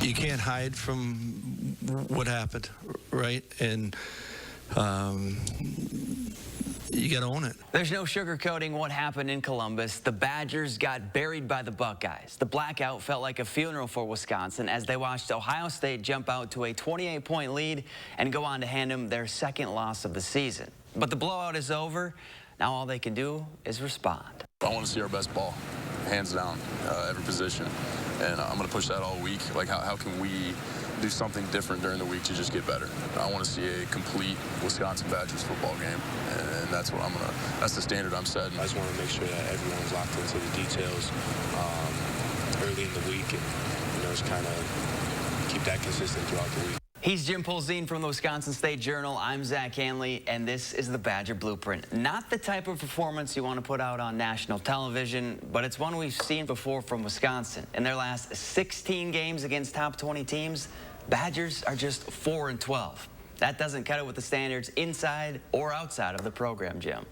you can't hide from what happened, right? And you got to own it. There's no sugarcoating what happened in Columbus. The Badgers got buried by the Buckeyes. The blackout felt like a funeral for Wisconsin as they watched Ohio State jump out to a 28-point lead and go on to hand them their second loss of the season. But the blowout is over. Now all they can do is respond. I want to see our best ball, hands down, every position. And I'm going to push that all week. Like, how can we do something different during the week to just get better? I want to see a complete Wisconsin Badgers football game, and that's what that's the standard I'm setting. I just want to make sure that everyone's locked into the details early in the week, and just kind of keep that consistent throughout the week. He's Jim Polzin from the Wisconsin State Journal. I'm Zach Hanley, and this is the Badger Blueprint. Not the type of performance you want to put out on national television, but it's one we've seen before from Wisconsin. In their last 16 games against top 20 teams, Badgers are just 4-12. That doesn't cut it with the standards inside or outside of the program, Jim.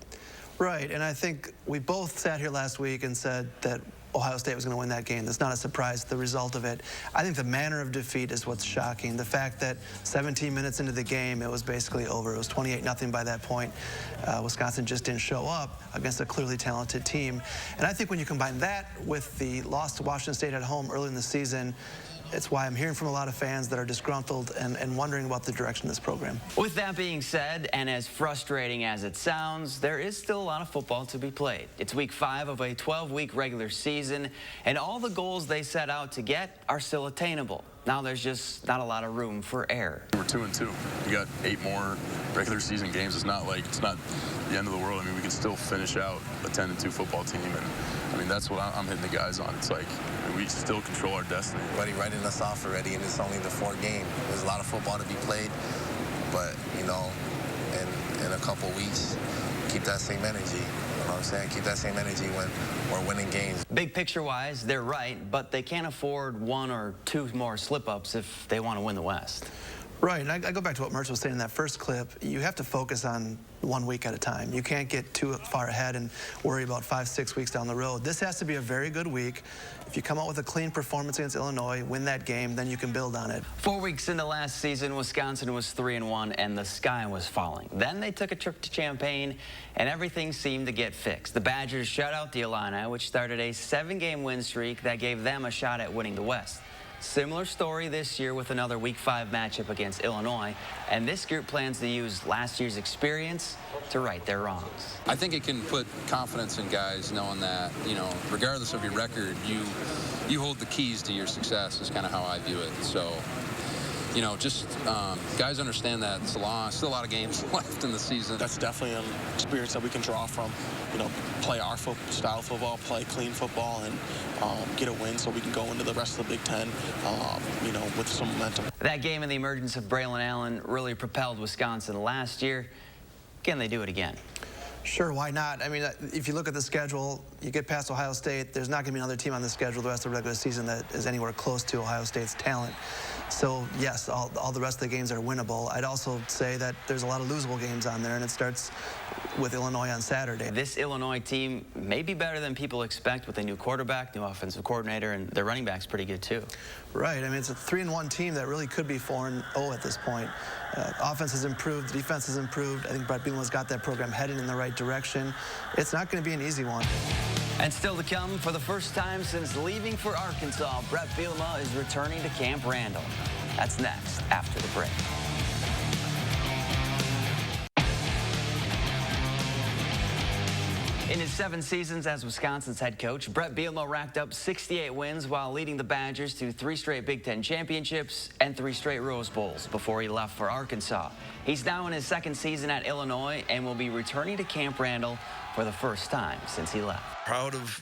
Right, and I think we both sat here last week and said that Ohio State was going to win that game. That's not a surprise, the result of it. I think the manner of defeat is what's shocking. The fact that 17 minutes into the game, it was basically over. It was 28-0 by that point. Wisconsin just didn't show up against a clearly talented team. And I think when you combine that with the loss to Washington State at home early in the season, it's why I'm hearing from a lot of fans that are disgruntled and wondering about the direction of this program. With that being said, and as frustrating as it sounds, there is still a lot of football to be played. It's week 5 of a 12-week regular season, and all the goals they set out to get are still attainable. Now there's just not a lot of room for error. We're 2-2. We got 8 more regular season games. It's not the end of the world. I mean, we can still finish out a 10-2 football team, and I mean, that's what I'm hitting the guys on. It's like we still control our destiny. Everybody writing us off already, and it's only the 4th game. There's a lot of football to be played, but in a couple weeks, keep that same energy. You know what I'm saying? Keep that same energy when we're winning games. Big picture-wise, they're right, but they can't afford 1 or 2 more slip-ups if they want to win the West. Right, and I go back to what Mertz was saying in that first clip. You have to focus on 1 week at a time. You can't get too far ahead and worry about 5-6 weeks down the road. This has to be a very good week. If you come out with a clean performance against Illinois, win that game, then you can build on it. 4 weeks into last season, Wisconsin was 3-1, and the sky was falling. Then they took a trip to Champaign, and everything seemed to get fixed. The Badgers shut out the Illini, which started a 7-game win streak that gave them a shot at winning the West. Similar story this year with another Week 5 matchup against Illinois, and this group plans to use last year's experience to right their wrongs. I think it can put confidence in guys knowing that, regardless of your record, you hold the keys to your success is kind of how I view it. So, guys understand that it's still a lot of games left in the season. That's definitely an experience that we can draw from. Play our style of football, play clean football, and get a win so we can go into the rest of the Big Ten, with some momentum. That game and the emergence of Braylon Allen really propelled Wisconsin last year. Can they do it again? Sure, why not? I mean, if you look at the schedule, you get past Ohio State, there's not going to be another team on the schedule the rest of the regular season that is anywhere close to Ohio State's talent. So, yes, all the rest of the games are winnable. I'd also say that there's a lot of losable games on there, and it starts with Illinois on Saturday. This Illinois team may be better than people expect with a new quarterback, new offensive coordinator, and their running back's pretty good, too. Right. I mean, it's a 3-1 team that really could be 4-0 at this point. Offense has improved. The defense has improved. I think Bielema's got that program headed in the right direction. It's not going to be an easy one. And still to come, for the first time since leaving for Arkansas, Bielema is returning to Camp Randall. That's next, after the break. In his 7 seasons as Wisconsin's head coach, Bielema racked up 68 wins while leading the Badgers to 3 straight Big Ten championships and 3 straight Rose Bowls before he left for Arkansas. He's now in his 2nd season at Illinois and will be returning to Camp Randall for the first time since he left. Proud of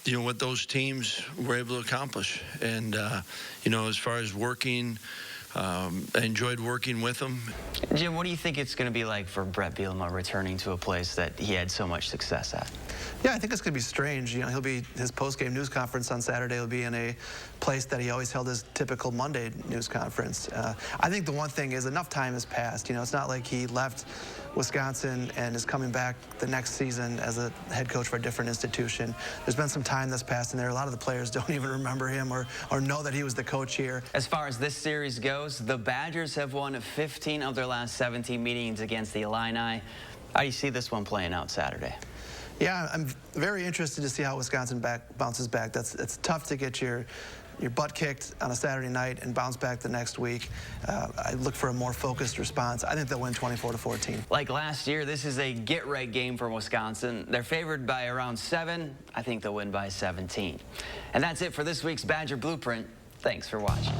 what those teams were able to accomplish, and as far as working. I enjoyed working with him. Jim, what do you think it's going to be like for Bielema returning to a place that he had so much success at? Yeah, I think it's going to be strange. His post-game news conference on Saturday will be in a place that he always held his typical Monday news conference. I think the one thing is enough time has passed. It's not like he left Wisconsin and is coming back the next season as a head coach for a different institution. There's been some time that's passed in there. A lot of the players don't even remember him or know that he was the coach here. As far as this series goes, the Badgers have won 15 of their last 17 meetings against the Illini. How do you see this one playing out Saturday? Yeah, I'm very interested to see how Wisconsin bounces back. It's tough to get your butt kicked on a Saturday night and bounce back the next week. I look for a more focused response. I think they'll win 24-14. Like last year, this is a get-right game for Wisconsin. They're favored by around 7. I think they'll win by 17. And that's it for this week's Badger Blueprint. Thanks for watching.